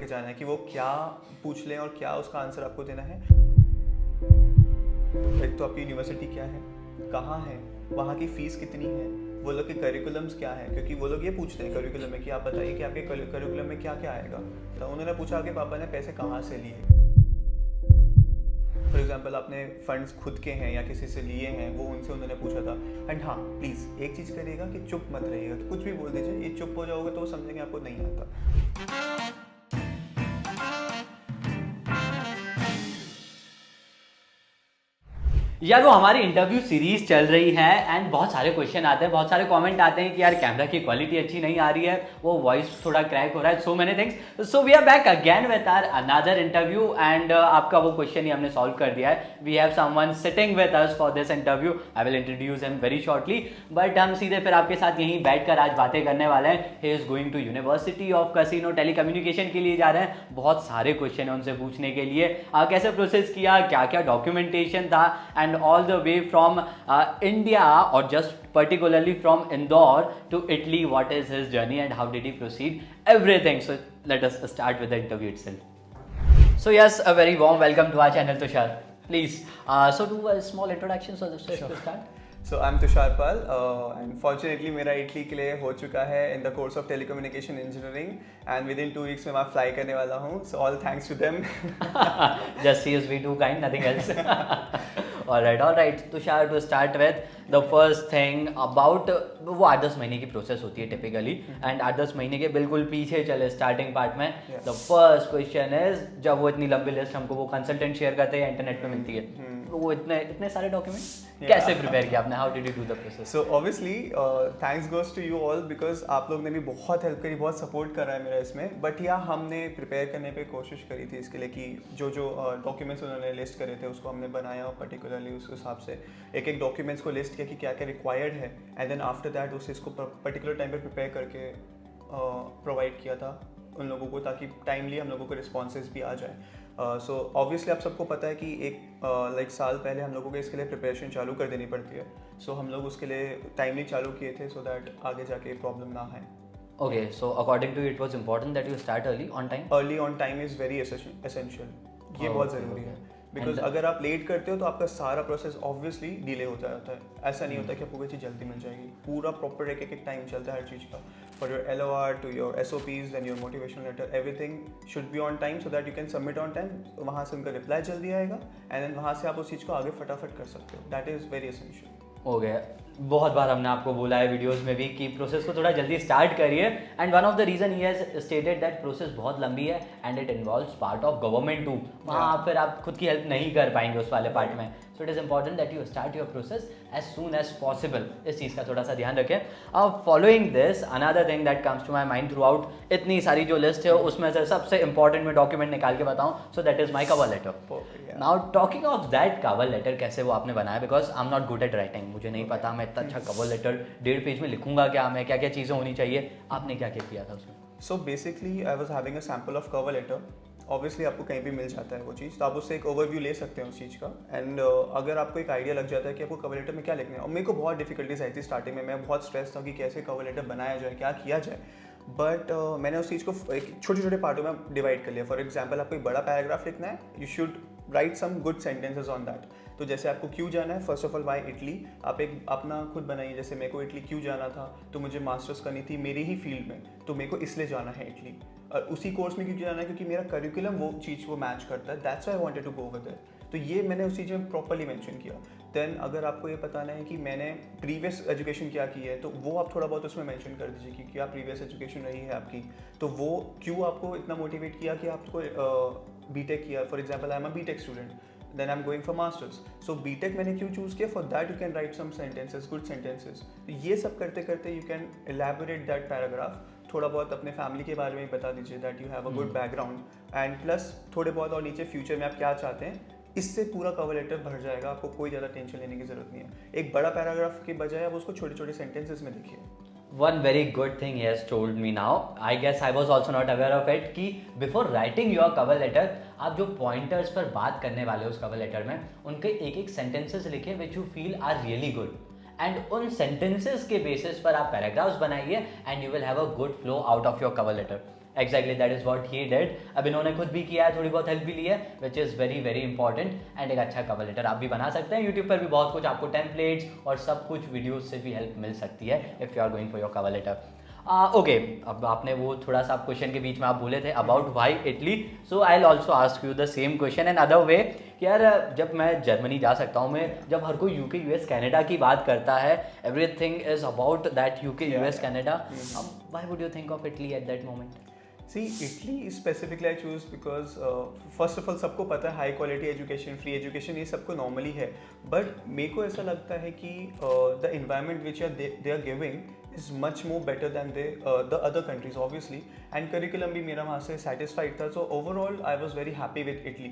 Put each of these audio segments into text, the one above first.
जाना है कि वो क्या पूछ लें और क्या उसका आंसर आपको देना है। एक तो आपकी यूनिवर्सिटी क्या है, कहाँ है, वहाँ की फ़ीस कितनी है, वो लोग के करिकुलम्स क्या हैं, क्योंकि वो लोग ये पूछते हैं करिकुलम में कि आप बताइए कि आपके करिकुलम में क्या क्या आएगा। तो उन्होंने पूछा आपके पापा ने पैसे कहाँ से लिए। फॉर एग्जाम्पल आपने फंड्स खुद के हैं या किसी से लिए हैं, वो उनसे उन्होंने पूछा था। एंड हाँ, प्लीज़ एक चीज़ करिएगा कि चुप मत रहिएगा, तो कुछ भी बोल दीजिए, ये चुप हो जाओगे तो वो समझेंगे आपको नहीं आता। यार वो हमारी इंटरव्यू सीरीज चल रही है एंड बहुत सारे क्वेश्चन आते हैं, बहुत सारे कमेंट आते हैं कि यार कैमरा की क्वालिटी अच्छी नहीं आ रही है, वो वॉइस थोड़ा क्रैक हो रहा है, so many things. So we are back again with our another interview and आपका वो क्वेश्चन ही हमने सॉल्व कर दिया है। We have someone sitting with us for this interview. I will introduce him very shortly, but हम सीधे फिर आपके साथ यहीं बैठकर आज बातें करने वाले हैं। He is going to university of Cassino telecommunication के लिए जा रहे हैं। बहुत सारे क्वेश्चन है उनसे पूछने के लिए, कैसे प्रोसेस किया, क्या क्या डॉक्यूमेंटेशन था, and all the way from India or just particularly from Indore to Italy, what is his journey and how did he proceed, everything. So let us start with the interview itself. So yes, a very warm welcome to our channel, Tushar. Please, so do a small introduction so just to start. So I am Tushar Pal and fortunately मेरा Italy के लिए हो चुका है in the course of telecommunication engineering and within 2 weeks में मैं fly करने वाला हूँ. So all thanks to them. Just he is way too kind, nothing else. all right. Tushar, to start with, the first thing about वो 8-10 महीने की process होती है टिपिकली, एंड 8-10 महीने के बिल्कुल पीछे चले स्टार्टिंग पार्ट में. द फर्स्ट क्वेश्चन इज, जब वो इतनी लंबी लिस्ट हमको वो कंसल्टेंट शेयर करते हैं इंटरनेट पे मिलती है, तो वो इतने सारे डॉक्यूमेंट्स कैसे प्रिपेयर किया आपने? How did you do the process? So obviously thanks goes to you all because आप लोग ने भी बहुत हेल्प करी, बहुत सपोर्ट करा है मेरा इसमें. बट या हमने प्रिपेयर करने पे कोशिश करी थी इसके लिए कि जो डॉक्यूमेंट्स उन्होंने लिस्ट करे थे उसको हमने बनाया पर्टिकुलरली उस हिसाब से एक डॉक्यूमेंट्स को लिस्ट किया कि क्या क्या रिक्वायर्ड है, एंड देन आफ्टर दैट उस इसको पर्टिकुलर टाइम पे प्रिपेयर करके प्रोवाइड किया था उन लोगों को, ताकि टाइमली हम लोगों को रिस्पॉन्सेज भी आ जाए. सो ऑब्वियसली आप सबको पता है कि एक साल पहले हम लोगों को इसके लिए प्रिपरेशन चालू कर देनी पड़ती है. सो हम लोग उसके लिए टाइमली चालू किए थे सो दैट आगे जाके प्रॉब्लम ना आए. Okay, so according to you, it was important that you start early on time. Early on time is very essential. ये बहुत ज़रूरी है बिकॉज अगर आप लेट करते हो तो आपका सारा प्रोसेस ऑब्वियसली डिले होता रहता है. ऐसा नहीं होता कि आपको कोई चीज़ जल्दी मिल जाएगी. पूरा प्रॉपर एक टाइम चलता है हर चीज़ का. For your LOR to your SOPs and your motivational letter, everything should be on time so that you can submit on time. वहाँ से उनका रिप्लाई जल्दी आएगा एंड देन वहाँ से आप उस चीज़ को आगे फटाफट कर सकते हो. That is very essential. हो गया. बहुत बार हमने आपको बोला है वीडियोस में भी कि प्रोसेस को थोड़ा जल्दी स्टार्ट करिए, and one of the reason he has stated that process बहुत लंबी है and it involves part of government too. वहाँ आप फिर आप खुद की हेल्प नहीं कर पाएंगे उस वाले पार्ट में. So it is important that you start your process as soon as possible. इस चीज़ का थोड़ा सा ध्यान रखें. Following this, another thing that comes to my mind throughout, इतनी सारी जो लिस्ट है उसमें से सबसे इंपॉर्टेंट मैं डॉक्यूमेंट निकाल के बताऊँ, so that is my cover letter. Now talking of that cover letter, कैसे वो आपने बनाया? Because I am not good at writing, मुझे नहीं पता मैं इतना अच्छा कवर लेटर 1.5 पेज में लिखूंगा क्या, मैं क्या क्या चीज़ें होनी चाहिए. आपने क्या क्या किया था उसमें? So basically I was having a sample of cover letter. Obviously आपको कहीं भी मिल जाता है वो चीज़, तो आप उससे एक ओवरव्यू ले सकते हैं उस चीज़ का. एंड अगर आपको एक आइडिया लग जाता है कि आपको कवर लेटर में क्या लिखना है, और मेरे को बहुत डिफिकल्टीज आई थी स्टार्टिंग में, मैं बहुत स्ट्रेस था कि कैसे कवर लेटर बनाया जाए, क्या किया जाए. बट मैंने उस चीज़ को छोटे छोटे पार्टों में डिवाइड कर लिया. फॉर एग्जाम्पल आपको एक बड़ा पैराग्राफ लिखना है, you should write some good sentences on that. तो जैसे आपको क्यों जाना है, first of all why Italy, आप एक अपना खुद बनाइए. जैसे मेरे को इटली क्यों जाना था, तो मुझे मास्टर्स करनी थी मेरी ही फील्ड में, तो मेरे को इसलिए जाना है इटली. और उसी कोर्स में क्यों जाना है, क्योंकि मेरा करिकुलम वो चीज़ को मैच करता है. That's why I wanted to go over there. तो ये मैंने उस चीज़ में प्रॉपरली मेंशन किया. देन अगर आपको ये बताना है कि मैंने प्रीवियस एजुकेशन क्या की है, तो वो आप थोड़ा बहुत उसमें मेंशन कर दीजिए कि क्या प्रीवियस एजुकेशन रही है आपकी, तो वो क्यों आपको इतना मोटिवेट किया कि आपको बीटेक किया. For example I am a BTech student, then I'm going for masters. So BTech मैंने क्यों चूज़ किया, for that you can write some sentences, good sentences. तो ये सब करते करते you can elaborate that paragraph. थोड़ा बहुत अपने फैमिली के बारे में बता दीजिए that you have a good background, and plus थोड़े बहुत और नीचे फ्यूचर में आप क्या चाहते हैं. इससे पूरा कवर लेटर भर जाएगा, आपको कोई ज़्यादा टेंशन लेने की ज़रूरत नहीं है. एक बड़ा पैराग्राफ के बजाय आप उसको छोटे छोटे सेंटेंसेस में लिखिए. One very good thing he has told me now, I guess I was also not aware of it, कि before writing your cover letter आप जो pointers पर बात करने वाले हो उस cover letter में, उनके एक एक sentences लिखिए which you feel are really good, and उन sentences के basis पर आप paragraphs बनाइए and you will have a good flow out of your cover letter. Exactly that is what he did. अब इन्होंने खुद भी किया है, थोड़ी बहुत हेल्प भी ली है, which is very very important. And एक अच्छा कवर लेटर आप भी बना सकते हैं। यूट्यूब पर भी बहुत कुछ आपको टेम्पलेट्स और सब कुछ वीडियोज से भी हेल्प मिल सकती है if you are going for your cover letter. Okay, अब आपने वो थोड़ा सा क्वेश्चन के बीच में आप बोले थे about why Italy, so I will also ask you the same question in other way कि यार जब मैं जर्मनी जा सकता हूँ, मैं जब हर कोई यूके यूएस कनाडा की बात करता है, everything is about that UK US Canada, why would you think of Italy at that moment? See, Italy specifically I choose because first of all सबको पता है high quality education, free education, ये सबको normally है, but मेरे को ऐसा लगता है कि the environment which they are giving is much more better than the other countries obviously, and curriculum भी मेरा वहाँ से सेटिस्फाइड था, so overall I was very happy with Italy.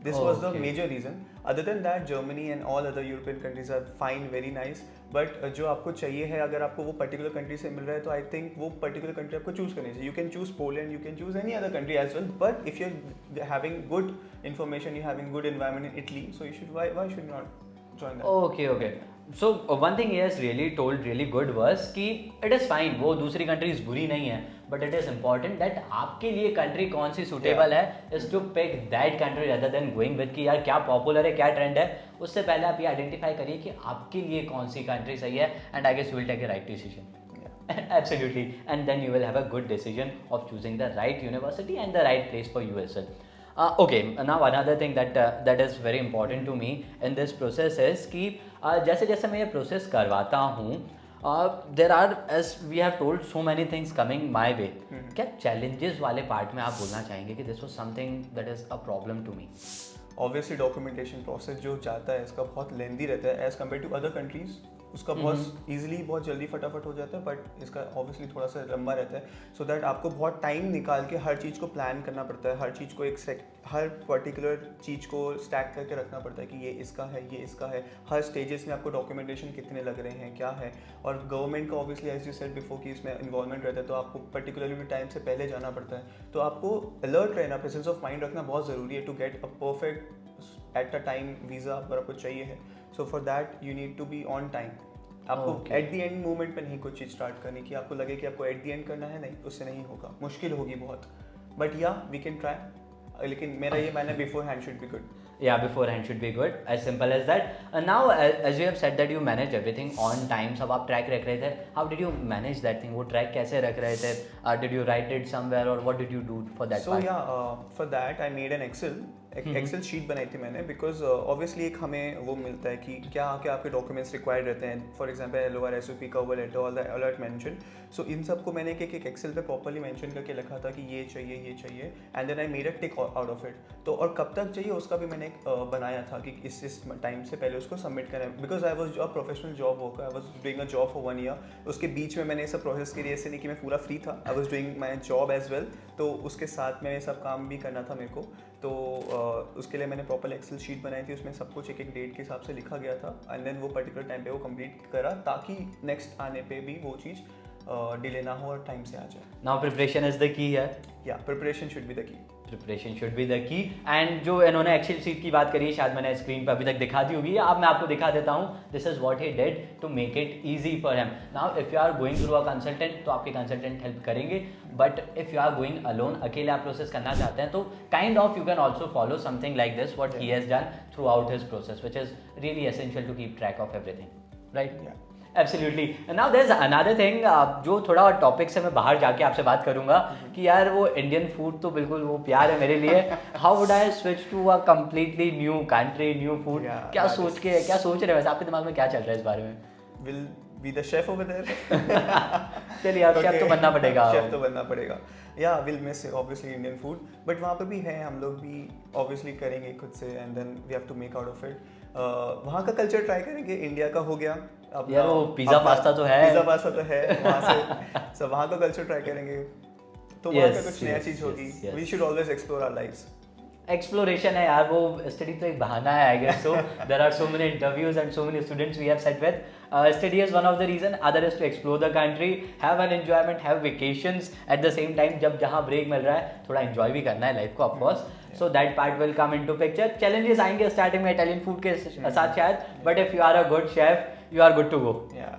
This was the major reason. Other than that, Germany and all other European countries are fine, very nice. But जो आपको चाहिए है, अगर आपको वो पर्टिकुलर कंट्री से मिल रहा है, तो आई थिंक वो पर्टिकुलर कंट्री आपको चूज करनी चाहिए. You can choose Poland, you can choose any other country as well. But if you're having good information, you're having good environment in Italy, so you should why should you not join that? Okay. So one thing he has really told really good was कि it is fine, वो दूसरी countries बुरी नहीं है, but it is important that आपके लिए country कौन सी सुटेबल है is to pick that country rather than going with कि यार क्या पॉपुलर है, क्या ट्रेंड है. उससे पहले आप ये आइडेंटिफाई करिए कि आपके लिए कौन सी कंट्री सही है, and I guess you will take a right decision. Absolutely, and then you will have a good decision of choosing the right university and the right place for you as well. Okay, now another thing that is very important to me in this process is कि जैसे जैसे मैं ये process करवाता हूँ, there are, as we have told, so many things coming my way. क्या challenges वाले part में आप बोलना चाहेंगे कि this was something that is a problem to me? Obviously documentation process जो जाता है इसका बहुत लेंदी रहता है as compare to other countries. उसका बहुत ईजिली बहुत जल्दी फटाफट हो जाता है, बट इसका ऑब्वियसली थोड़ा सा लंबा रहता है, सो दैट आपको बहुत टाइम निकाल के हर चीज़ को प्लान करना पड़ता है, हर चीज़ को हर पर्टिकुलर चीज़ को स्टैक करके रखना पड़ता है कि ये इसका है, ये इसका है. हर स्टेजेस में आपको डॉक्यूमेंटेशन कितने लग रहे हैं, क्या है, और गवर्नमेंट का obviously as you said before कि इसमें इन्वॉल्वमेंट रहता है, तो आपको पर्टिकुलरली भी टाइम से पहले जाना पड़ता है. तो आपको अलर्ट रहना, प्रेजेंस ऑफ माइंड रखना बहुत ज़रूरी है to get a perfect at a time visa अगर आपको चाहिए है. So for that you need to be on time. आपको एट द एंड मोमेंट पे नहीं कुछ चीज़ स्टार्ट करनी कि आपको लगे कि आपको एट द एंड करना है, नहीं, उससे नहीं होगा, मुश्किल होगी बहुत, बट या वी कैन ट्राई. लेकिन मेरा ये मानना है before hand should be good. Yeah, beforehand should be good, as simple as that. Now, as you have said that you manage everything on time, सब आप track रख रहे थे. How did you manage that thing? वो track कैसे रख रहे थे? Did you write it somewhere or what did you do for that part? So yeah, for that I made an Excel sheet बनाई थी मैंने, बिकॉज ऑब्वियसली एक हमें वो मिलता है कि क्या क्या आपके डॉक्यूमेंट्स रिक्वायर्ड रहते हैं. For example LOR, SOP, cover letter, all the alert mention. So इन सबको मैंने एक एक्सेल पे प्रॉपर्ली मेंशन करके लिखा था कि ये चाहिए, and then I made a tick out of it. तो और कब तक चाहिए उसका भी मैंने बनाया था कि इस टाइम से पहले उसको सबमिट करना है, because I was a professional job worker, I was doing a job for 1 year. उसके बीच में मैंने ये सब प्रोसेस करी, ऐसे नहीं कि मैं पूरा फ्री था, I was doing my job as well. तो उसके साथ में ये सब काम भी करना था मेरे को. तो उसके लिए मैंने प्रॉपर एक्सेल शीट बनाई थी, उसमें सब कुछ एक डेट के हिसाब से लिखा गया था, एंड देन वो पर्टिकुलर टाइम पे वो कंप्लीट करा ताकि नेक्स्ट आने पे भी वो चीज़ डिले ना हो और टाइम से आ जाए. Now preparation is the key है. या preparation should be the key. Preparation should be the key. And जो इन्होंने एक्सेल शीट की बात करी है, शायद मैंने स्क्रीन पर अभी तक दिखा दी होगी, अब मैं आपको दिखा देता हूँ. This is what he did to make it easy for him. Now if you are going through a consultant, तो आपके कंसल्टेंट हेल्प करेंगे, but if you are going alone, अकेले आप प्रोसेस करना चाहते हैं, तो kind of you can also follow something like this what he has done throughout his process, which is really essential to keep track of everything, right? Absolutely. Now there is another thing, जो थोड़ा topic से मैं बाहर जाके आपसे बात करूंगा कि यार वो इंडियन फूड तो बिल्कुल वो प्यार है मेरे लिए. How would I switch to a completely new country, new food? क्या सोच रहे हैं वैसे, आपके दिमाग में क्या चल रहा है इस बारे में? Will be the chef over there. चलिए यार, शेफ तो बनना पड़ेगा. शेफ तो बनना पड़ेगा. या will miss obviously Indian food, but वहाँ पे भी है, हम लोग भी ऑब्वियसली करेंगे खुद से, and then we have to make out of it. वहाँ का कल्चर ट्राई करेंगे. इंडिया का हो गया, अब यार वो पिज़्ज़ा पास्ता तो है वहाँ से, सब वहाँ का कल्चर ट्राई करेंगे, तो वहाँ का कुछ नया चीज़ होगी. We should always explore our lives. Exploration है यार, वो स्टडी तो एक बहाना है I guess. So there are so many interviews and so many students we have sat with. Study is one of the reason, other is to explore the country, have an enjoyment, have vacations at the same time. जब जहाँ break मिल रहा है थोड़ा enjoy भी करना है life को, of course. So that part will come into picture. Challenges आएंगे स्टार्टिंग में इटालियन फूड के साथ शायद, but if you are a good chef, you are good to go. Yeah.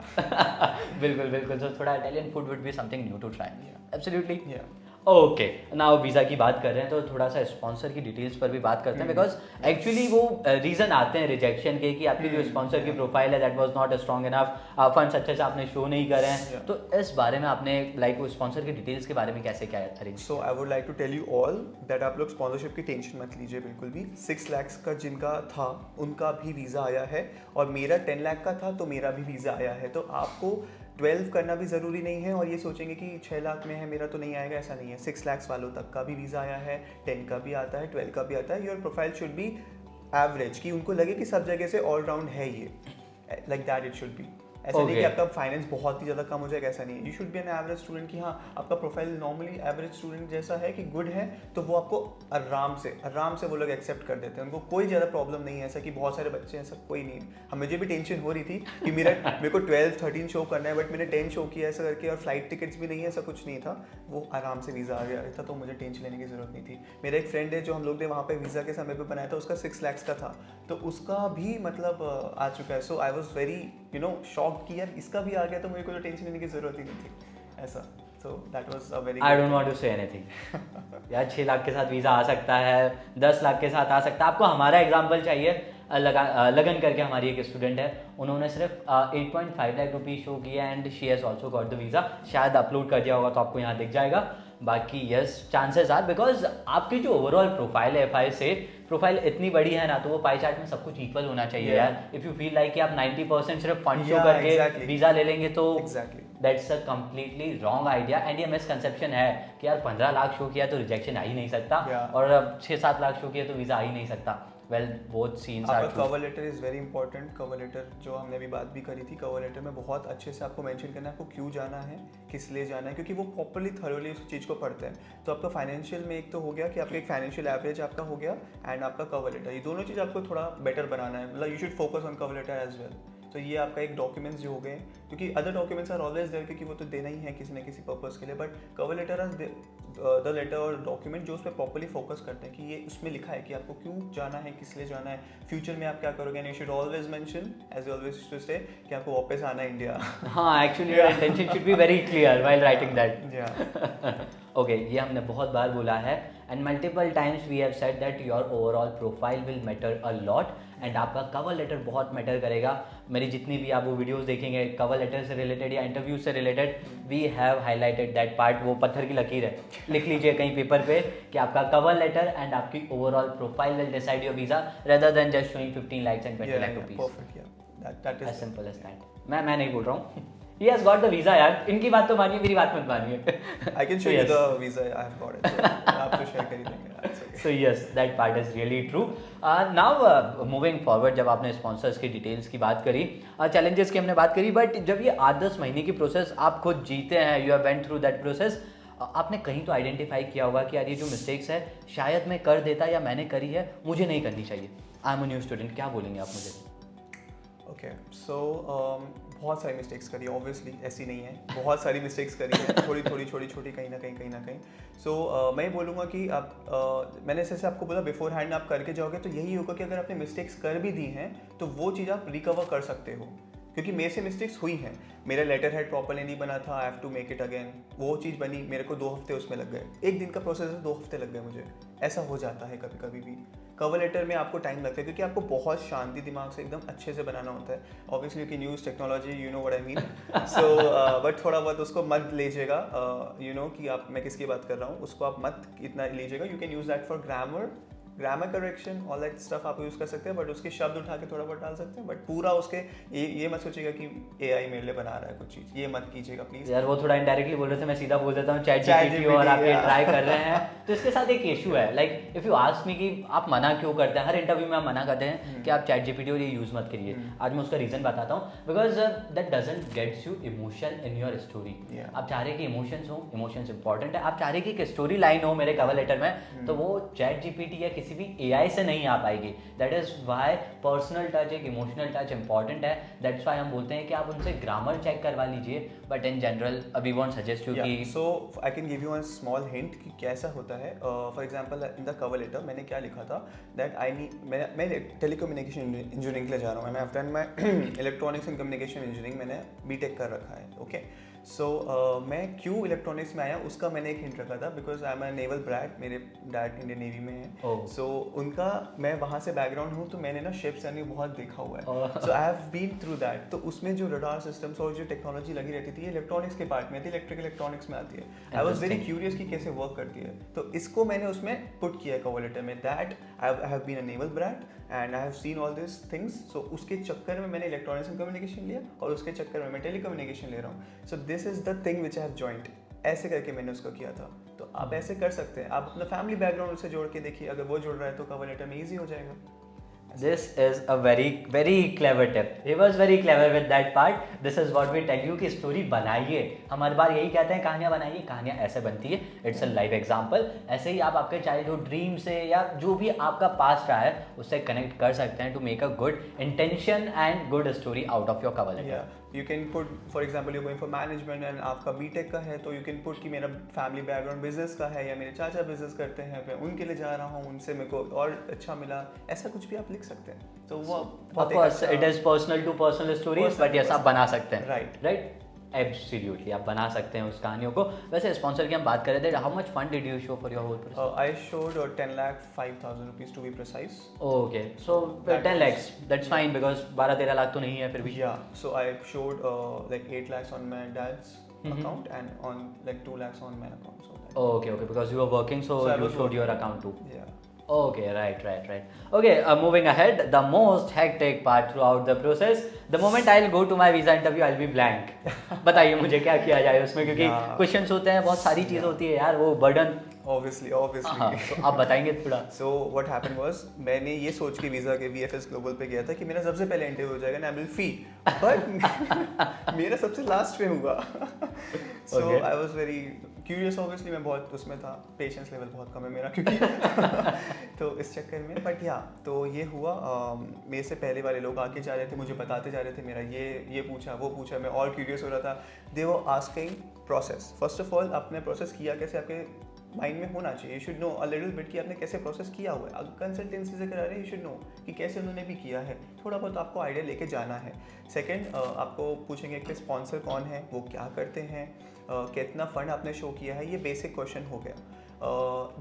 बिल्कुल. So थोड़ा Italian food would be something new to try. Absolutely. Yeah. Okay now visa की बात कर रहे हैं तो थोड़ा सा स्पॉन्सर की डिटेल्स पर भी बात करते हैं बिकॉज एक्चुअली वो रीज़न आते हैं रिजेक्शन के कि आपकी जो स्पॉन्सर की प्रोफाइल है that was not strong enough, funds अच्छे से आपने शो नहीं करे हैं, तो इस बारे में आपने लाइक वो स्पॉन्सर की डिटेल्स के बारे में कैसे क्या arrange? So I would like to tell you all that आप लोग स्पॉन्सरशिप की टेंशन मत लीजिए बिल्कुल भी। 6 लाख का जिनका था उनका भी वीज़ा आया है और मेरा 10 लाख का था तो मेरा भी वीज़ा आया है। तो आपको 12 करना भी ज़रूरी नहीं है और ये सोचेंगे कि 6 लाख में है मेरा तो नहीं आएगा, ऐसा नहीं है। 6 लाख वालों तक का भी वीज़ा आया है, 10 का भी आता है, 12 का भी आता है। Your profile should be average, कि उनको लगे कि सब जगह से ऑलराउंड है ये, like that it should be. ऐसा नहीं कि आपका फाइनेंस बहुत ही ज़्यादा कम हो जाएगा, ऐसा नहीं है। You should be an average student कि हाँ आपका प्रोफाइल नॉर्मली एवरेज स्टूडेंट जैसा है कि गुड है, तो वो आपको आराम से वो लोग एक्सेप्ट कर देते हैं। उनको कोई ज़्यादा प्रॉब्लम नहीं है। ऐसा कि बहुत सारे बच्चे हैं, ऐसा कोई नहीं है। हम मुझे भी टेंशन हो रही थी कि मेरे को 12-13 शो करना है, बट मैंने 10 शो किया ऐसा करके, और फ्लाइट टिकट्स भी नहीं है, ऐसा कुछ नहीं था। वो आराम से वीज़ा आ गया था, तो मुझे टेंशन लेने की ज़रूरत नहीं थी। मेरा एक फ्रेंड है जो हम लोग ने वहाँ पे वीज़ा के समय पे बनाया था, उसका 6 लाख का था, तो उसका भी मतलब आ चुका है। सो आई वॉज वेरी शॉक्ड कि यार इसका भी आ गया, तो मुझे कोई टेंशन लेने की ज़रूरत ही नहीं थी ऐसा। So that was a very, I don't want to say anything यार। 6 लाख के साथ वीज़ा आ सकता है, 10 लाख के साथ आ सकता है। आपको हमारा एग्जांपल चाहिए, लगन करके हमारी एक स्टूडेंट है, उन्होंने सिर्फ 8.5 लाख रुपीज़ शो किया and she has also got the visa. शायद अपलोड कर दिया होगा तो आपको यहाँ दिख जाएगा। बाकी यस चांसेस आर, बिकॉज आपकी जो ओवरऑल प्रोफाइल है, FI से प्रोफाइल इतनी बड़ी है ना, तो वो पाई चार्ट में सब कुछ इक्वल होना चाहिए यार। इफ़ यू फील लाइक कि आप 90% सिर्फ फंड शो करके वीज़ा ले लेंगे तो that's a completely wrong idea. And ये मिसकंसेप्शन है कि यार 15 लाख शो किया तो रिजेक्शन आ ही नहीं सकता, और 6-7 लाख शो किया तो वीज़ा आ ही नहीं सकता। Well both scenes are true. Cover letter is very important. Cover letter जो हमने अभी बात भी करी थी, कवर लेटर में बहुत अच्छे से आपको मेंशन करना है आपको क्यों जाना है, किस लिए जाना है, क्योंकि वो प्रॉपर्ली थरोली उस चीज़ को पढ़ते हैं। तो आपका फाइनेंशियल में एक तो हो गया कि आपका एक फाइनेंशियल एवरेज आपका हो गया, एंड आपका कवर लेटर, ये दोनों चीज़ आपको थोड़ा बेटर बनाना है। मतलब you should focus on cover letter as well. तो ये आपका एक डॉक्यूमेंट्स जो हो गए, क्योंकि other documents are always there, क्योंकि वो तो देना ही है किसी न किसी पर्पस के लिए, but cover letter are the letter और डॉक्यूमेंट जो उस पर प्रॉपर्ली फोकस करते हैं कि ये उसमें लिखा है कि आपको क्यों जाना है, किस लिए जाना है, फ्यूचर में आप क्या करोगे। And you should always mention as always to say कि आपको वापस आना है इंडिया। हाँ actually your intention should be very clear while writing that. Okay, ये हमने बहुत बार बोला है and multiple times we have said that your overall profile will matter a lot, and आपका कवर लेटर बहुत मैटर करेगा। मेरी जितनी भी आप वो वीडियोस देखेंगे कवर लेटर से रिलेटेड या इंटरव्यू से related, we have highlighted that part. वो पत्थर की लकीर है, लिख लीजिए कहीं पेपर पे कि आपका कवर लेटर एंड आपकी overall profile will decide your visa rather than just showing 15 lakh and 20 lakh rupees. Perfect, yeah that is as simple as that. मैं नहीं बोल रहा हूँ, he has got the visa यार। इनकी बात तो मानिए, मेरी बात मत मानिए। I can show you the visa I have got it. So आपको शेयर कर ही देंगे। So yes, that part is really true. Now moving forward, जब आपने स्पॉन्सर्स की डिटेल्स की बात करी, चैलेंजेस की हमने बात करी, बट जब ये 8-10 महीने की प्रोसेस आप खुद जीते हैं, you have went through that process, आपने कहीं तो आइडेंटिफाई किया होगा कि यार ये जो मिस्टेक्स है शायद मैं कर देता या मैंने करी है, मुझे नहीं करनी चाहिए। आई एम अ न्यू स्टूडेंट, क्या बोलेंगे आप मुझे? ओके, सो बहुत सारी मिस्टेक्स करी, ऑब्वियसली ऐसी नहीं है, बहुत सारी मिस्टेक्स करी है, थोड़ी थोड़ी छोटी छोटी कहीं ना कहीं। सो मैं बोलूँगा कि आप मैंने जैसे आपको बोला बिफोर हैंड आप करके जाओगे तो यही होगा कि अगर आपने मिस्टेक्स कर भी दी हैं तो वो चीज़ आप रिकवर कर सकते हो, क्योंकि मेरे से मिस्टेक्स हुई हैं। मेरा लेटर हेड प्रॉपरली नहीं बना था, I have to make it again. वो चीज़ बनी, मेरे को 2 हफ्ते उसमें लग गए। एक दिन का प्रोसेस है, 2 हफ्ते लग गए मुझे। ऐसा हो जाता है कभी कभी भी। कवर लेटर में आपको टाइम लगता है क्योंकि आपको बहुत शांति दिमाग से एकदम अच्छे से बनाना होता है। Obviously you can use technology, you know what I mean. So but थोड़ा बहुत उसको मत लीजिएगा, यू नो कि आप, मैं किसकी बात कर रहा हूँ, उसको आप मत इतना लीजिएगा। You can use that for grammar correction, all that stuff आप यूज़ कर सकते हैं, बट उसके शब्द उठा के थोड़ा बहुत डाल सकते हैं, बट पूरा उसके ये मत सोचिएगा कि AI मेरे लिए बना रहा है कुछ चीज़, ये मत कीजिएगा प्लीज़। यार वो थोड़ा इनडायरेक्टली बोल रहे थे, मैं सीधा बोल देता हूँ ChatGPT, और आप ये ट्राई कर रहे हैं तो इसके साथ एक इशू है। Like if you ask me कि आप मना क्यों करते हैं, हर इंटरव्यू में आप मना करते हैं कि आप ChatGPT और ये यूज़ मत करिए। आज मैं उसका रीज़न बताता हूँ, because that doesn't gets you emotion in your story. आप चाह रहे कि इमोशंस हो, इमोशंस इंपॉर्टेंट है, आप चाह रहे कि एक स्टोरी लाइन हो मेरे कवर लेटर में, तो वो ChatGPT या किसी भी AI से नहीं आ पाएगी। That is why personal touch, एक इमोशनल टच इंपॉर्टेंट है। दैट्स वाई हम बोलते हैं कि आप उनसे ग्रामर चेक करवा लीजिए, but in general we won't suggest you कि। So I can give you a small hint कि कैसा होता है। For example in the cover letter मैंने क्या लिखा था, दैट आई नीड, मैं टेलीकम्युनिकेशन इंजीनियरिंग के लिए जा रहा हूँ, मैं have done my electronics and communication engineering, मैंने BTech कर रखा है। ओके, सो मैं क्यों इलेक्ट्रॉनिक्स में आया उसका मैंने एक हिंट रखा था, because I am a naval brat, मेरे डैड इंडियन नेवी में है। Oh. सो उनका मैं वहाँ से बैकग्राउंड हूँ, तो मैंने ना शिप्स यानी बहुत देखा हुआ है। Oh. So I have been through that. तो उसमें जो रडार सिस्टम्स और जो टेक्नोलॉजी लगी रहती थी, ये इलेक्ट्रॉनिक्स के पार्ट में आती है, इलेक्ट्रिकल इलेक्ट्रॉनिक्स में आती है। आई वॉज वेरी क्यूरियस कि कैसे वर्क करती है, तो इसको मैंने उसमें पुट किया कवर लेटर में, that I have been a naval brat and I have seen all this things. So उसके चक्कर में मैंने इलेक्ट्रॉनिक्स एंड कम्युनिकेशन लिया, और उसके चक्कर में मैं टेली कम्युनिकेशन ले रहा हूँ। So this is the thing which I have joint, ऐसे करके मैंने उसको किया था। तो आप ऐसे कर सकते हैं, आप अपना फैमिली बैकग्राउंड से जोड़ के देखिए, अगर वो जुड़ रहा है तो कवर लेटर में ईजी हो जाएगा। This is a very clever tip. He was very clever with that part. This is what we tell you कि स्टोरी बनाइए। हम हर बार यही कहते हैं कहानियाँ बनाइए, कहानियाँ ऐसे बनती है। It's a live example. ऐसे ही आप आपके चाइल्डहुड ड्रीम से या जो भी आपका पास्ट रहा है उससे कनेक्ट कर सकते हैं to make a good intention and good story out of your cover letter. You can put, for example you going for management and आपका बीटेक का है, तो यू कैन पुट कि मेरा फैमिली बैकग्राउंड बिजनेस का है, या मेरे चाचा बिजनेस करते हैं, मैं उनके लिए जा रहा हूँ, उनसे मेरे को और अच्छा मिला, ऐसा कुछ भी आप लिख सकते हैं। तो वो of course it is personal to personal stories, but yes आप बना सकते हैं। राइट एब्सोल्युटली आप बना सकते हैं उस कहानियों को। वैसे स्पॉन्सर की हम बात कर रहे थे, how much fund did you show for your whole process? I showed 10,05,000 rupees to be precise. Okay so 10 lakhs that's fine, because 12-13 lakh तो नहीं है फिर भी। Yeah, so I showed like 8 lakhs on my dad's account and on like 2 lakhs on my account. So that, Okay, because you were working, so I you was showed working. your account too. Yeah. Okay, right. Okay, moving ahead, the most hectic part throughout the process, the moment I'll go to my visa interview, I'll be blank. बताइए मुझे क्या किया जाए उसमें, क्योंकि questions होते हैं, बहुत सारी चीज़ें होती है यार, वो बर्डन। Obviously. हाँ, तो आप बताएंगे थोड़ा। So what happened was, मैंने ये सोच के वीज़ा के VFS ग्लोबल पे गया था कि मेरा सबसे पहले इंटरव्यू हो जाएगा, आई विल फी, बट मेरा सबसे लास्ट में हुआ। So I was very curious, obviously मैं बहुत उसमें था, पेशेंस लेवल बहुत कम है मेरा क्योंकि तो इस चक्कर में, बट या तो ये हुआ, मेरे से पहले वाले लोग आके जा रहे थे, मुझे बताते जा रहे थे, मेरा ये पूछा वो पूछा, मैं और क्यूरियस हो रहा था। They were asking process, first of all आपने प्रोसेस किया कैसे, आपके माइंड में होना चाहिए, you should know a little bit कि आपने कैसे प्रोसेस किया हुआ है। अगर कंसल्टेंसी से करा रहे हैं, यू शुड नो कि कैसे उन्होंने भी किया है, थोड़ा बहुत आपको आइडिया लेके जाना है। सेकंड, आपको पूछेंगे कि स्पॉन्सर कौन है, वो क्या करते हैं, कितना फंड आपने शो किया है, ये बेसिक क्वेश्चन हो गया।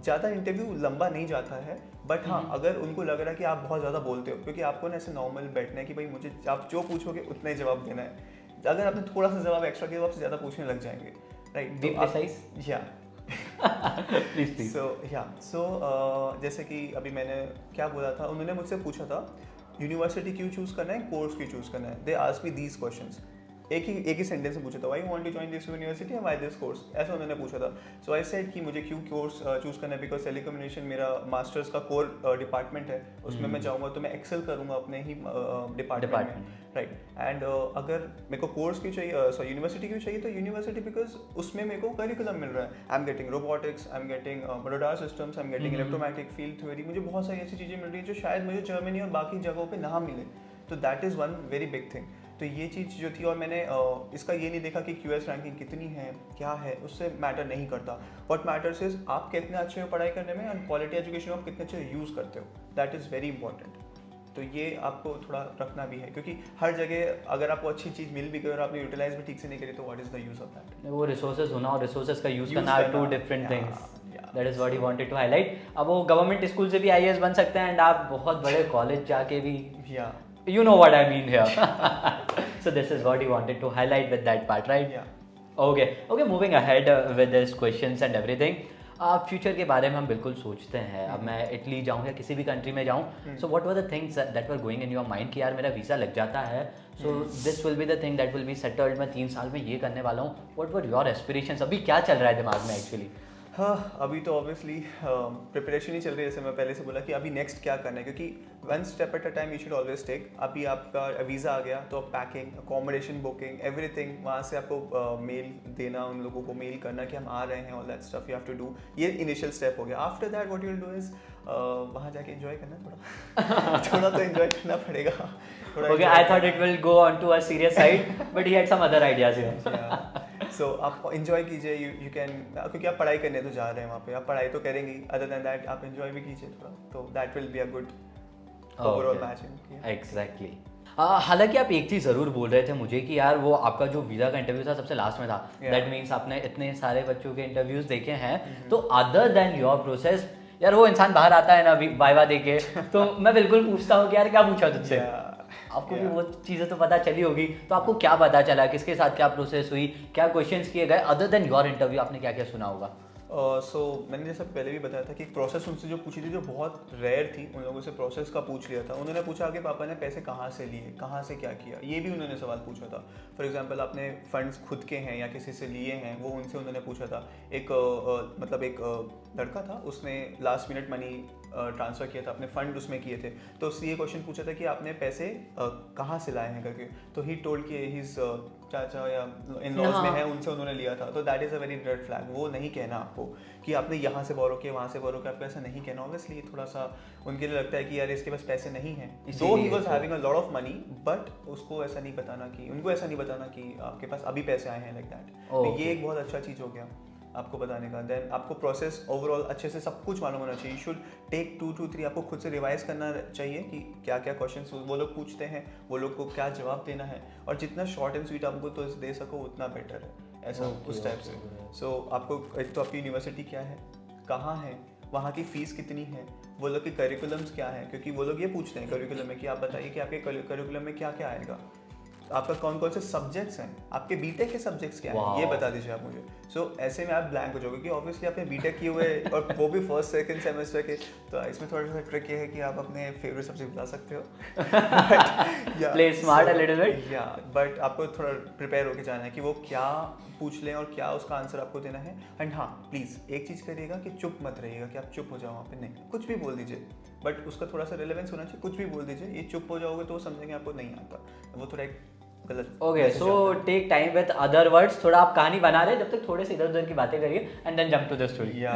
ज़्यादा इंटरव्यू लंबा नहीं जाता है, बट हाँ अगर उनको लग रहा है कि आप बहुत ज़्यादा बोलते हो, क्योंकि आपको ना ऐसे नॉर्मल बैठना है कि भाई मुझे आप जो पूछोगे उतना ही जवाब देना है। अगर आपने थोड़ा सा जवाब एक्स्ट्रा किया तो आपसे ज़्यादा पूछने लग जाएंगे, राइट? या प्लीज सो जैसे कि अभी मैंने क्या बोला था, उन्होंने मुझसे पूछा था यूनिवर्सिटी क्यों चूज़ करना है, कोर्स क्यों चूज़ करना है। They asked me these questions, एक ही सेंटेंस में पूछा था, why you want to join this university and why this course, ऐसा उन्होंने पूछा था। सो आई सेड कि मुझे क्यों कोर्स चूज़ करना है, बिकॉज टेलीकम्युनिकेशन मेरा मास्टर्स का कोर डिपार्टमेंट है, उसमें मैं जाऊँगा तो मैं एक्सेल करूँगा अपने ही डिपार्टमेंट में, राइट। एंड अगर मेरे को कोर्स क्यों चाहिए, सॉरी यूनिवर्सिटी क्यों चाहिए, तो यूनिवर्सिटी बिकॉज उसमें मेरे को करिकुलम मिल रहा है, I am getting robotics, I am getting radar systems, I am getting electromagnetic field theory, मुझे बहुत सारी ऐसी चीज़ें मिल रही है जो शायद मुझे जर्मनी और बाकी जगहों पर ना मिले। तो that is one very big thing. तो ये चीज़ जो थी, और मैंने इसका ये नहीं देखा कि QS रैंकिंग कितनी है क्या है, उससे मैटर नहीं करता। व्हाट मैटर्स इज आप कितने अच्छे हो पढ़ाई करने में, एंड क्वालिटी एजुकेशन आप कितने अच्छे यूज़ करते हो, दैट इज़ वेरी इंपॉर्टेंट। तो ये आपको थोड़ा रखना भी है, क्योंकि हर जगह अगर आपको अच्छी चीज़ मिल भी गई और आपने यूटिलाइज भी ठीक से नहीं करी, तो what is the use of that. वो रिसोर्सेज होना और रिसोर्सेज का यूज़ करना are two different things, that is what he wanted to highlight. अब वो गवर्नमेंट स्कूल से भी IAS बन सकते हैं, एंड आप बहुत बड़े कॉलेज जाके भी, you know what I mean here. So this is what he wanted to highlight with that part, right? Yeah. Okay, moving ahead with this questions and everything. Future के बारे में हम बिल्कुल सोचते हैं। अब मैं इटली जाऊँ या किसी भी कंट्री में जाऊँ, so what were the things that were going in your mind कि यार मेरा वीज़ा लग जाता है, so this will be the thing that will be settled, मैं 3 साल में ये करने वाला हूँ। व्हाट वर योर एस्पिरेशंस, अभी क्या चल रहा है दिमाग में एक्चुअली? हाँ, अभी तो ऑब्वियसली प्रिपरेशन ही चल रही है, जैसे मैं पहले से बोला कि अभी नेक्स्ट क्या करना है, क्योंकि one step at a time you should always take. अभी आपका वीज़ा आ गया तो पैकिंग, अकोमोडेशन बुकिंग, एवरीथिंग, वहाँ से आपको मेल देना, उन लोगों को मेल करना कि हम आ रहे हैं, all that stuff you have to do. ये इनिशियल स्टेप हो गया। After that what you will do is वहाँ जाके एंजॉय करना, थोड़ा तो एंजॉय करना पड़ेगा। Okay, I thought it will go on to a serious side, but he had some other ideas here. सो आप इंजॉय कीजिए, यू कैन, क्योंकि आप पढ़ाई करने तो जा रहे हैं वहाँ पे, आप पढ़ाई तो करेंगे, अदर देन दैट आप इंजॉय भी कीजिए थोड़ा, तो that will be a good overall matching. Exactly. हालांकि आप एक चीज़ ज़रूर बोल रहे थे मुझे कि यार वो आपका जो वीज़ा का इंटरव्यू था सबसे लास्ट में था, दैट मीन्स आपने इतने सारे बच्चों के इंटरव्यूज़ देखे हैं, तो अदर देन योर प्रोसेस यार वो इंसान बाहर आता है ना वाइवा दे के, तो मैं बिल्कुल पूछता हूँ कि यार क्या पूछा तुझसे, आपको भी वो चीज़ें तो पता चली होगी, तो आपको क्या पता चला, किसके साथ क्या प्रोसेस हुई, क्या क्वेश्चंस किए गए, अदर देन योर इंटरव्यू आपने क्या क्या सुना होगा? सो मैंने जैसा पहले भी बताया था कि प्रोसेस उनसे जो पूछी थी जो बहुत रेयर थी, उन लोगों से प्रोसेस का पूछ लिया था। उन्होंने पूछा कि पापा ने पैसे कहाँ से लिए, कहाँ से क्या किया, ये भी उन्होंने सवाल पूछा था। फॉर एग्जांपल आपने फंड्स खुद के हैं या किसी से लिए हैं, वो उनसे उन्होंने पूछा था। एक मतलब एक लड़का था, उसने लास्ट मिनट मनी ट्रांसफ़र किया था, अपने फंड उसमें किए थे, तो उससे ये क्वेश्चन पूछा था कि आपने पैसे कहाँ से लाए हैं करके, तो ही टोल्ड कि हिज चाचा या इन लॉज में है, उनसे उन्होंने लिया था। तो that is a very red flag. वो नहीं कहना आपको कि आपने यहाँ से बोरो किया, वहाँ से बोरो किया, आपको ऐसा नहीं कहना होगा। इसलिए थोड़ा सा उनके लिए लगता है कि यार इसके पास पैसे नहीं हैं, दो he was having a lot of money, but उसको ऐसा नहीं बताना कि उनको ऐसा नहीं बताना कि आपके पास अभी पैसे आए हैं, लाइक दैट। तो ये एक बहुत अच्छा चीज़ हो गया आपको बताने का। देन आपको प्रोसेस ओवरऑल अच्छे से सब कुछ मालूम होना चाहिए। यू शुड टेक 2 to 3, आपको खुद से रिवाइज करना चाहिए कि क्या क्या क्वेश्चंस वो लोग पूछते हैं, वो लोग को क्या जवाब देना है, और जितना शॉर्ट एंड स्वीट आपको तो दे सको उतना बेटर है, ऐसा उस टाइप से। सो आपको एक तो आपकी यूनिवर्सिटी क्या है, कहाँ है, वहाँ की फ़ीस कितनी है, वो लोग के करिकुलम्स क्या है, क्योंकि वो लोग ये पूछते हैं करिकुलम में कि आप बताइए कि आपके करिकुलम में क्या क्या आएगा, आपका कौन कौन से सब्जेक्ट्स हैं, आपके बीटेक के सब्जेक्ट्स क्या हैं, ये बता दीजिए आप मुझे। सो ऐसे में आप ब्लैंक हो जाओगे कि ऑब्वियसली आपने बीटेक किए हुए और वो भी फर्स्ट सेकंड सेमेस्टर के, तो इसमें थोड़ा सा ट्रिक ये है कि आप अपने फेवरेट सब्जेक्ट बता सकते हो। प्ले स्मार्ट अ लिटिल बिट। या बट आपको थोड़ा प्रिपेयर होकर जाना है कि वो क्या पूछ लें और क्या उसका आंसर आपको देना है। एंड हाँ, प्लीज़ एक चीज़ करिएगा कि चुप मत रहिएगा कि आप चुप हो जाओ वहाँ पे, नहीं, कुछ भी बोल दीजिए, बट उसका थोड़ा सा रिलेवेंस होना चाहिए। कुछ भी बोल दीजिए, ये चुप हो जाओगे तो वो समझेंगे आपको नहीं आता, वो थोड़ा एक गलत। Okay, so take time with other words, थोड़ा आप कहानी बना रहे हैं जब तक थोड़े से इधर उधर की बातें करिए and then jump to the story. या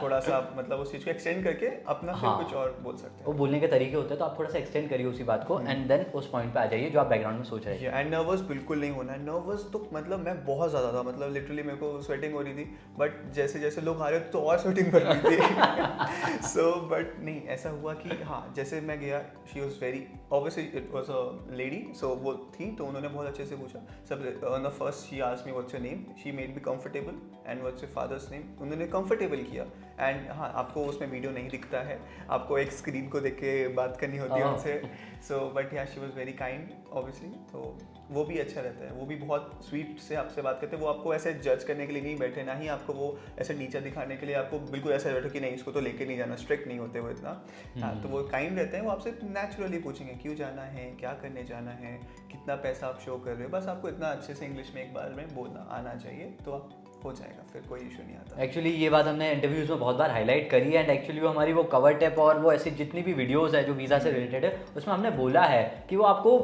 थोड़ा सा आप मतलब उस चीज़ को एक्सटेंड करके अपना फिर कुछ और बोल सकते हैं। वो बोलने के तरीके होते हैं, तो आप थोड़ा सा एक्सटेंड करिए उसी बात को एंड देन उस पॉइंट पे आ जाइए जो आप बैकग्राउंड में सोच रहे हैं। एंड नर्वस बिल्कुल नहीं होना है। नर्वस तो मतलब मैं बहुत ज़्यादा था, मतलब लिटरली मेरे को स्वेटिंग हो रही थी, बट जैसे जैसे लोग आ रहे थे तो और स्वेटिंग कर रही थी। सो बट नहीं, ऐसा हुआ कि हाँ, जैसे मैं गया, she was very obviously it was a lady, so वो थी, तो उन्होंने बहुत अच्छे से पूछा सब। On the first she asked me what's your name, she made me comfortable, and what's your father's name, उन्होंने कंफर्टेबल किया। एंड हाँ, आपको उसमें वीडियो नहीं दिखता है, आपको एक स्क्रीन को देख के बात करनी होती है उनसे। सो बट या she was very kind obviously, तो वो भी अच्छा रहता है, वो भी बहुत स्वीट से आपसे बात करते हैं। वो आपको ऐसे जज करने के लिए नहीं बैठे, ना ही आपको वो ऐसे नीचा दिखाने के लिए आपको बिल्कुल ऐसा बैठो कि नहीं इसको तो लेके नहीं जाना, स्ट्रिक्ट नहीं होते वो इतना। हाँ, तो वो काइंड रहते हैं, वो आपसे नेचुरली पूछेंगे क्यों जाना है, क्या करने जाना है, कितना पैसा आप शो कर रहे हो, बस आपको इतना अच्छे से इंग्लिश में एक बार में बोलना आना चाहिए, तो आप हो जाएगा, फिर कोई इशू नहीं आता। एक्चुअली ये बात हमने इंटरव्यूज़ में बहुत बार हाईलाइट करी है, एंड एक्चुअली वो हमारी वो कवर टेप और वो ऐसी जितनी भी वीडियोस है जो वीज़ा से रिलेटेड है, उसमें हमने बोला है कि वो आपको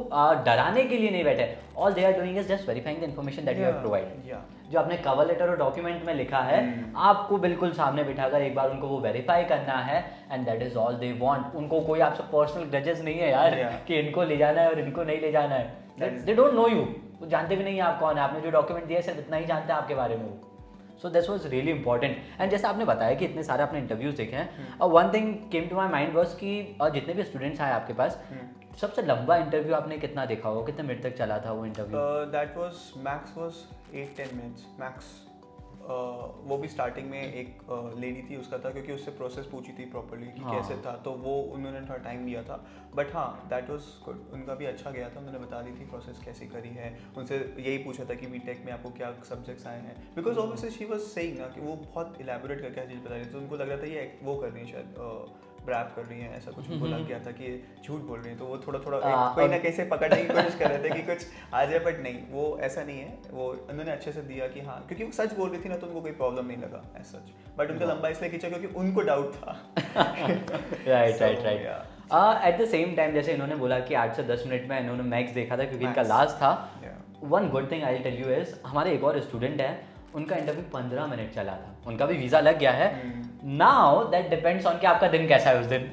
डराने के लिए नहीं बैठे, all they are doing is just verifying the information that you have provided. जो आपने कवर लेटर और डॉक्यूमेंट में लिखा है, आपको बिल्कुल सामने बिठाकर एक बार उनको वो वेरीफाई करना है, and that is all they want. उनको कोई आपसे पर्सनल ग्रजेस नहीं है यार कि इनको ले जाना है और इनको नहीं ले जाना है। दे डोंट नो यू, वो जानते भी नहीं है आप कौन है, आपने जो डॉक्यूमेंट दिया है सिर्फ इतना ही जानते हैं आपके बारे में वो। So this was really important. And जैसे आपने बताया कि इतने सारे आपने इंटरव्यूज देखे हैं, one thing came to my mind was कि जितने भी स्टूडेंट्स आए आपके पास, सबसे लंबा इंटरव्यू आपने कितना देखा होगा, कितने मिनट तक चला था वो interview? That was max was 8-10 minutes max. वो भी स्टार्टिंग में एक लेडी थी, उसका था क्योंकि उससे प्रोसेस पूछी थी प्रॉपर्ली कि कैसे था, तो वो उन्होंने थोड़ा टाइम लिया था, बट हाँ दैट वाज गुड, उनका भी अच्छा गया था। उन्होंने बता दी थी प्रोसेस कैसी करी है, उनसे यही पूछा था कि बीटेक में आपको क्या सब्जेक्ट्स आए हैं, because obviously she was saying ना कि वो बहुत इलेबोरेट करके हर चीज़ बता रही थी, तो उनको लग रहा था ये वो कर रही है शायद ब्रैप कर रही हैं, ऐसा कुछ उनको लग गया था कि झूठ बोल रही हैं, तो वो थोड़ा थोड़ा कोई ना कैसे पकड़ने की कोशिश कर रहे थे कि कुछ आ जाए, बट नहीं, वो ऐसा नहीं है। वो उन्होंने अच्छे से दिया कि हाँ, क्योंकि वो सच बोल रही थी ना, तो उनको कोई प्रॉब्लम नहीं लगा एज सच, बट उनका लंबा इसलिए खींचा क्योंकि उनको डाउट था। Right. At the same time जैसे इन्होंने बोला कि 8 से 10 मिनट में इन्होंने मैक्स देखा था क्योंकि इनका लास्ट था। One good thing I tell you is, हमारे एक और स्टूडेंट है, उनका इंटरव्यू 15 मिनट चला था, उनका भी वीज़ा लग गया है। नाउ दैट डिपेंड्स ऑन कि आपका दिन कैसा है उस दिन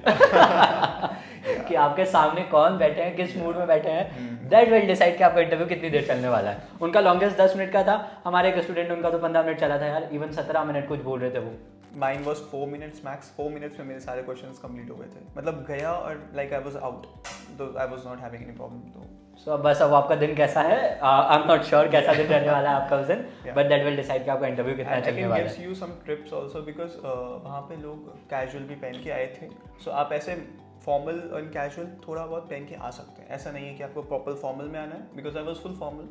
कि आपके सामने कौन बैठे हैं, किस मूड में बैठे हैं, दैट विल डिसाइड कि आपका इंटरव्यू कितनी देर चलने वाला है। उनका लॉन्गेस्ट 10 मिनट का था, हमारे एक स्टूडेंट उनका तो 15 मिनट चला था यार, इवन 17 मिनट कुछ बोल रहे थे वो। Mine was 4 minutes max, 4 minutes में मेरे सारे क्वेश्चंस कंप्लीट हो गए थे, मतलब गया और लाइक आई वाज आउट, तो I was not having any problem. तो सो बस अब आपका दिन कैसा है, आई एम नॉट श्योर कैसा दिन रहने वाला है आपका उस दिन, Yeah. But that will decide कि आपका इंटरव्यू कितना And I चलने can वाला give है. you some tips also because वहाँ पे लोग कैजुअल भी पहन के आए थे. सो आप ऐसे फॉर्मल और कैजुअल थोड़ा बहुत पहन के आ सकते हैं. ऐसा नहीं है कि आपको प्रॉपर फॉर्मल में आना है, because I was full formal.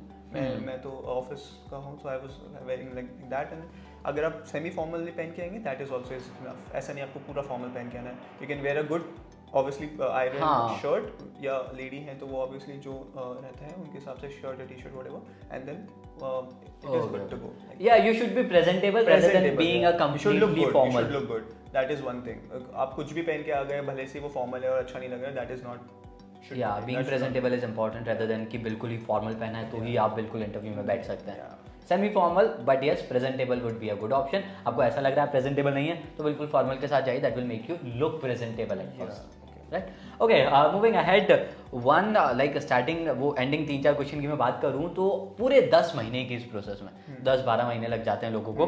मैं तो ऑफिस का हूँ, so I was wearing like that. And अगर आप सेमी फॉर्मल पहन के आएंगे that is also is enough. ऐसा नहीं आपको पूरा फॉर्मल पहन के आना है. You can wear a good obviously iron हाँ. शर्ट, या लेडी हैं तो वो ऑब्वियसली जो रहता है उनके हिसाब से शर्ट या T shirt whatever, and then it is good to go. Yeah, you should be presentable rather than being a completely formal. should look good. That is one thing. आप कुछ भी पहन के आ गए, भले से वो फॉर्मल है और अच्छा नहीं लग रहा, that is not. Yeah, being presentable is important rather than कि बिल्कुल ही फॉर्मल पहना है तो ही आप बिल्कुल इंटरव्यू में बैठ सकते हैं. Semi formal but yes presentable would be a good option. आपको ऐसा लग रहा है प्रेजेंटेबल नहीं है तो बिल्कुल फॉर्मल के साथ जाइए, that will make you look presentable at first. Right, okay, moving ahead. One like starting वो एंडिंग 3-4 क्वेश्चन की मैं बात करूँ तो पूरे 10 महीने की इस प्रोसेस में 10-12 महीने लग जाते हैं लोगों को.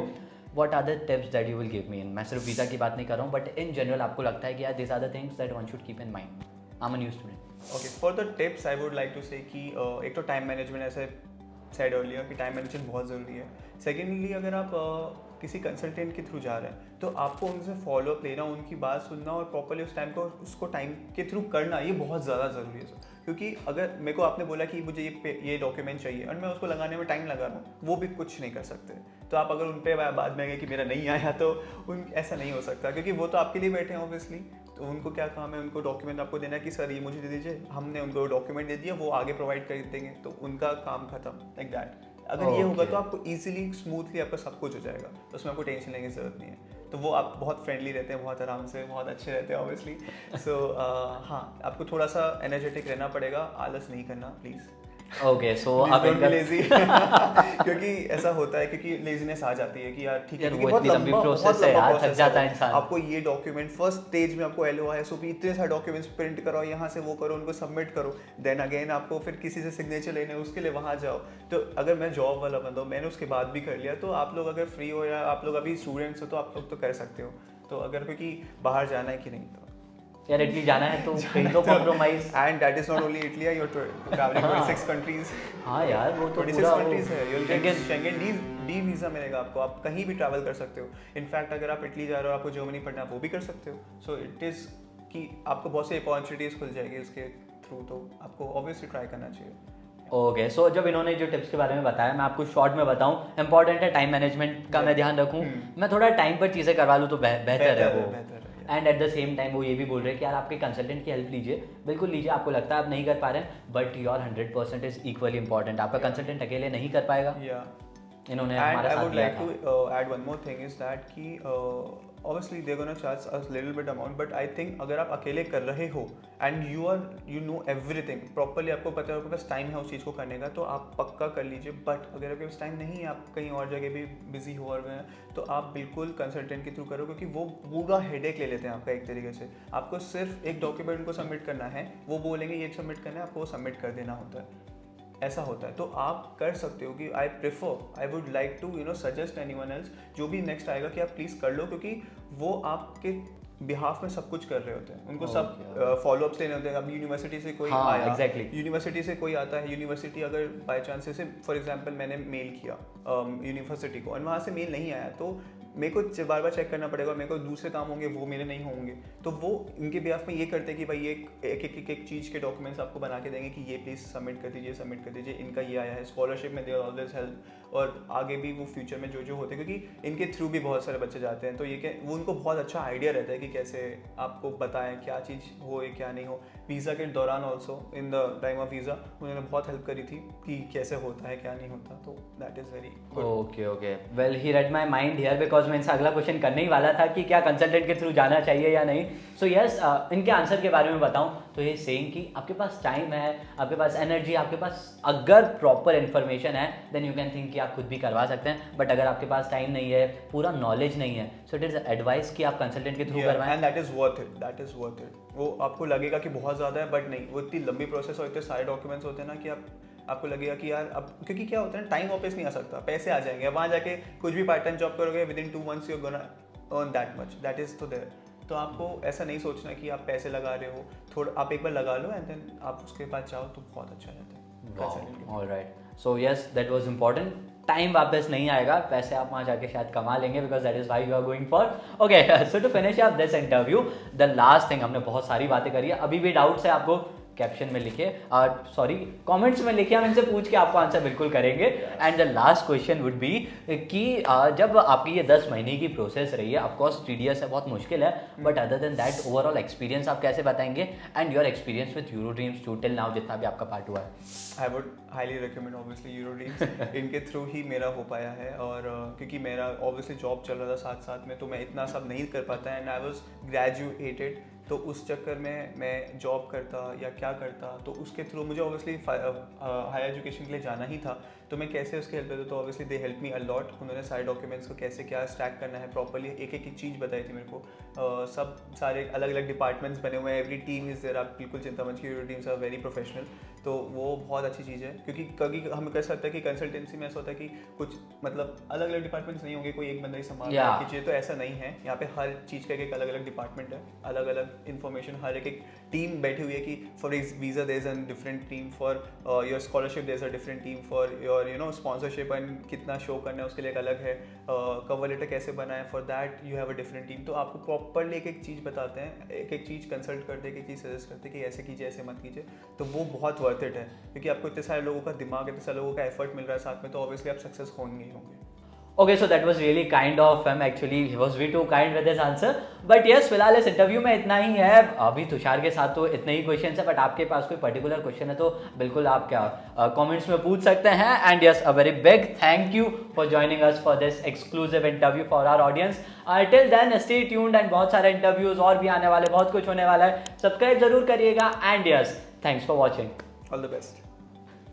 What are the tips that you will give me? मैं सिर्फ वीज़ा की बात नहीं कर रहा हूँ बट इन जनरल आपको लगता है कि यार this are the things that one should keep in mind. I am a new student. Okay, for the tips I would like to say कि एक तो टाइम मैनेजमेंट, ऐसे said earlier कि टाइम मैनेजमेंट बहुत ज़रूरी है. सेकेंडली अगर आप किसी कंसल्टेंट के थ्रू जा रहे हैं तो आपको उनसे फॉलोअप लेना, उनकी बात सुनना और प्रॉपरली उस टाइम को उसको टाइम के थ्रू करना, ये बहुत ज़्यादा ज़रूरी है सर. क्योंकि अगर मेरे को आपने बोला कि मुझे ये डॉक्यूमेंट चाहिए और मैं उसको लगाने में टाइम लगा रहा हूँ, वो भी कुछ नहीं कर सकते. तो आप अगर उन पर बाद में गए कि मेरा नहीं आया तो ऐसा नहीं हो सकता, क्योंकि वो तो आपके लिए बैठे हैं ऑब्वियसली. तो उनको क्या काम है, उनको डॉक्यूमेंट आपको देना है कि सर ये मुझे दे दीजिए, हमने उनको डॉक्यूमेंट दे दिया, वो आगे प्रोवाइड कर देंगे, तो उनका काम खत्म. Like that. अगर ये होगा तो आपको इजीली स्मूथली आपका सब कुछ हो जाएगा, तो उसमें आपको टेंशन लेने की जरूरत नहीं है. तो वो आप बहुत फ्रेंडली रहते हैं, बहुत आराम से, बहुत अच्छे रहते हैं ऑब्वियसली. सो हाँ, आपको थोड़ा सा एनर्जेटिक रहना पड़ेगा, आलस नहीं करना प्लीज़. ओके, सो आप लेजी क्योंकि ऐसा होता है, क्योंकि लेजीनेस आ जाती है कि यार ठीक है, वो इतनी लंबी प्रोसेस है यार, थक जाता है इंसान. आपको ये डॉक्यूमेंट फर्स्ट स्टेज में आपको LOISOP इतने सारे डॉक्यूमेंट्स प्रिंट कराओ, यहाँ से वो करो, उनको सबमिट करो, देन अगेन आपको फिर किसी से सिग्नेचर लेने, उसके लिए वहाँ जाओ. तो अगर मैं जॉब वाला बंदा हूँ, मैंने उसके बाद भी कर लिया, तो आप लोग अगर फ्री हो या आप लोग अभी स्टूडेंट्स हो तो आप लोग तो कर सकते हो. तो अगर क्योंकि बाहर जाना है कि नहीं, तो यार इटली जाना है तो कहीं तो compromise. And that is not only Italy, you are travelling 26 countries. हाँ यार, वो तो 26 कंट्रीज है. You will get Schengen D visa मिलेगा आपको, आप कहीं भी ट्रैवल कर सकते हो. इनफैक्ट अगर आप इटली जा रहे हो, आपको जर्मनी पढ़ना है, वो भी कर सकते हो. सो इट इज़ कि आपको बहुत सी अपॉर्चुनिटीज़ खुल जाएगी इसके थ्रू, तो आपको ऑब्वियसली ट्राई करना चाहिए. ओके, सो जब इन्होंने जो टिप्स के बारे में बताया, मैं आपको शॉर्ट में बताऊं, इंपॉर्टेंट है टाइम मैनेजमेंट का मैं ध्यान रखूं, मैं थोड़ा टाइम पर चीज़ें करवा लूँ तो बेहतर है वो. And at the same time वो ये भी बोल रहे हैं कि यार आपके कंसल्टेंट की हेल्प लीजिए, बिल्कुल लीजिए. आपको लगता है आप नहीं कर पा रहे हैं but your 100% is equally important. आपका कंसल्टेंट अकेले नहीं कर पाएगा. इन्होंने हमारा साथ दिया था. I would like to add one more thing is that कि obviously they're gonna charge us little bit amount, but I think अगर आप अकेले कर रहे हो and you know everything properly, आपको पता है आपके पास टाइम है उस चीज़ को करने का, तो आप पक्का कर लीजिए. बट अगर आपके पास टाइम नहीं है, आप कहीं और जगह भी बिजी हो रहे हैं, तो आप बिल्कुल कंसल्टेंट के थ्रू करो, क्योंकि वो पूरा हेडेक ले लेते हैं आपका. एक तरीके से आपको सिर्फ एक डॉक्यूमेंट उनको सबमिट करना है, वो बोलेंगे ये सबमिट करना है, आपको वो सबमिट कर देना होता है. ऐसा होता है. तो आप कर सकते हो कि I would like to suggest anyone else, जो भी नेक्स्ट आएगा, कि आप प्लीज़ कर लो, क्योंकि वो आपके बिहाफ में सब कुछ कर रहे होते हैं. उनको सब फॉलोअप्स लेने होते हैं. अब यूनिवर्सिटी से कोई आया, यूनिवर्सिटी से कोई आता है, यूनिवर्सिटी अगर बाय चांस से फॉर एग्जांपल मैंने मेल किया यूनिवर्सिटी को और वहाँ से मेल नहीं आया, तो मेरे को बार बार चेक करना पड़ेगा, मेरे को दूसरे काम होंगे, वो मेरे नहीं होंगे. तो वो इनके बिहाफ में ये करते हैं कि भाई एक चीज़ के डॉक्यूमेंट्स आपको बना के देंगे कि ये प्लीज़ सबमिट कर दीजिए, इनका ये आया है. स्कॉलरशिप में दे आर ऑलवेज हेल्प, और आगे भी वो फ्यूचर में जो होते हैं, क्योंकि इनके थ्रू भी बहुत सारे बच्चे जाते हैं, तो ये वो उनको बहुत अच्छा आइडिया रहता है कि कैसे आपको बताएं क्या चीज़ हो या क्या नहीं हो. वीज़ा के दौरान also in the time of visa उन्होंने बहुत हेल्प करी थी कि कैसे होता है क्या नहीं होता. तो that is very good. Okay, well he red my mind here, because मैं इनसे अगला क्वेश्चन करने ही वाला था कि क्या कंसल्टेंट के थ्रू जाना चाहिए या नहीं. सो यस, इनके आंसर के बारे में बताऊं तो ये सेइंग कि आपके पास टाइम है, आपके पास एनर्जी, आपके पास अगर प्रॉपर इन्फॉर्मेशन है, देन यू कैन थिंक कि आप खुद भी करवा सकते हैं. बट अगर आपके पास टाइम नहीं है, पूरा नॉलेज नहीं है, सो इट इज एडवाइस कि आप कंसल्टेंट के थ्रू करवाएं. And that is worth it. वो आपको लगेगा कि बहुत ज़्यादा है, बट नहीं, वो इतनी लंबी प्रोसेस और इतने सारे डॉक्यूमेंट्स होते हैं ना कि आपको लगेगा कि यार अब, क्योंकि क्या होता है ना, टाइम वापस नहीं आ सकता, पैसे आ जाएंगे. वहाँ जाके कुछ भी पार्ट टाइम जॉब करोगे, with in 2 months you gonna earn that much, that is तो देयर. तो आपको ऐसा नहीं सोचना कि आप पैसे लगा रहे हो, थोड़ा आप एक बार लगा लो एंड देन आप उसके बाद जाओ तो बहुत अच्छा रहता है consulting के। Alright, so yes that was important. Time वापस नहीं आएगा, पैसे आप वहाँ जाके शायद कमा लेंगे because that is why you are going for. Okay, so to finish up this interview, the last thing, हमने बहुत सारी बातें करी है, अभी भी डाउट्स है आपको कैप्शन में लिखे, सॉरी कमेंट्स में लिखे, हम इनसे पूछ के आपको आंसर बिल्कुल करेंगे। And the last question would be कि जब आपकी ये 10 महीने की प्रोसेस रही है, ऑफकोर्स टीडियस है, बहुत मुश्किल है, but other than that overall experience आप कैसे बताएंगे and your experience with Euro Dreams to till now, जितना भी आपका पार्ट हुआ है। I would highly recommend obviously Euro Dreams, इनके थ्रू ही मेरा हो पाया है। और क्योंकि मेरा ऑब्वियसली जॉब चल रहा था साथ साथ में, तो मैं इतना सब नहीं कर पाता एंड आई वाज ग्रेजुएटेड, तो उस चक्कर में मैं जॉब करता या क्या करता, तो उसके थ्रू मुझे ऑब्वियसली हायर एजुकेशन के लिए जाना ही था, तो मैं कैसे उसके हेल्प करता, तो obviously they help me a lot. उन्होंने सारे डॉक्यूमेंट्स को कैसे क्या स्टैक करना है प्रॉपर्ली, एक एक चीज़ बताई थी मेरे को। सब सारे अलग अलग डिपार्टमेंट्स बने हुए हैं, एवरी टीम इज़ देयर, आप बिल्कुल चिंता मत कीजिए, टीम्स आर वेरी प्रोफेशनल, तो वो बहुत अच्छी चीज़ है। क्योंकि कभी हम कह सकते हैं कि कंसल्टेंसी में ऐसा होता है कि कुछ मतलब अलग अलग डिपार्टमेंट्स नहीं होंगे, कोई एक बंदा ही संभाल रहा है चीज़ें, तो ऐसा नहीं है। यहाँ पे हर चीज़ का एक अलग अलग डिपार्टमेंट है, अलग अलग इन्फॉर्मेशन, हर एक टीम बैठी हुई है कि for visa there is a different team, for your scholarship there is a different team, for your sponsorship and कितना शो करना है उसके लिए एक अलग है, कवर लेटर कैसे बनाए, for that you have a different team. तो आपको प्रॉपरली एक एक चीज़ बताते हैं, एक एक चीज़ कंसल्ट करते हैं, एक एक चीज़ सजेस्ट करते हैं कि ऐसे कीजिए ऐसे मत कीजिए, तो वो बहुत वर्थ इट है। क्योंकि आपको इतने सारे लोगों का दिमाग, इतने सारे लोगों का एफर्ट मिल रहा है साथ में, तो ऑब्वियसली आप सक्सेस होंगे ही होंगे। Okay, so that was really kind of him. Actually, he was way too kind with his answer. But yes, फिलहाल इस इंटरव्यू में इतना ही है। अभी तुषार के साथ तो इतने ही क्वेश्चन है, बट आपके पास कोई पर्टिकुलर क्वेश्चन है तो बिल्कुल आप क्या कमेंट्स में पूछ सकते हैं। And yes, a very big thank you for joining us for this exclusive interview for our audience. Till then stay tuned, and बहुत सारे इंटरव्यूज और भी आने वाले, बहुत कुछ होने वाला है, सब्सक्राइब जरूर करिएगा। And yes, thanks for watching, all the best.